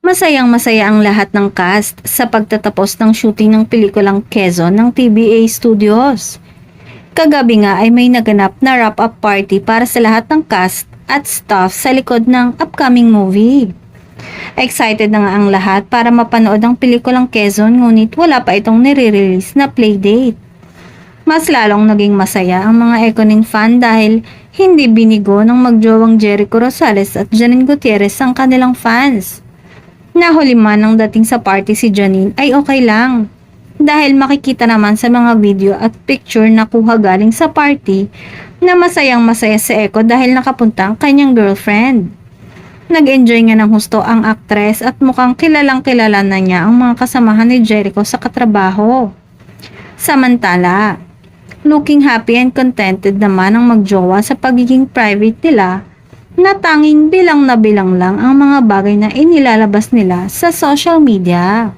Masayang-masaya ang lahat ng cast sa pagtatapos ng shooting ng pelikulang Quezon ng TBA Studios. Kagabi nga ay may naganap na wrap-up party para sa lahat ng cast at staff sa likod ng upcoming movie. Excited na nga ang lahat para mapanood ang pelikulang Quezon ngunit wala pa itong nire-release na playdate. Mas lalong naging masaya ang mga Ekoning fan dahil hindi binigo ng magjowang Jericho Rosales at Janine Gutierrez ang kanilang fans. Nahuli man nang dating sa party si Janine ay okay lang. Dahil makikita naman sa mga video at picture na kuha galing sa party na masayang masaya si Eko dahil nakapunta ang kanyang girlfriend. Nag-enjoy nga ng husto ang aktres at mukhang kilalang kilala na niya ang mga kasamahan ni Jericho sa katrabaho. Samantala, looking happy and contented naman ang magjowa sa pagiging private nila na tanging bilang na bilang lang ang mga bagay na inilalabas nila sa social media.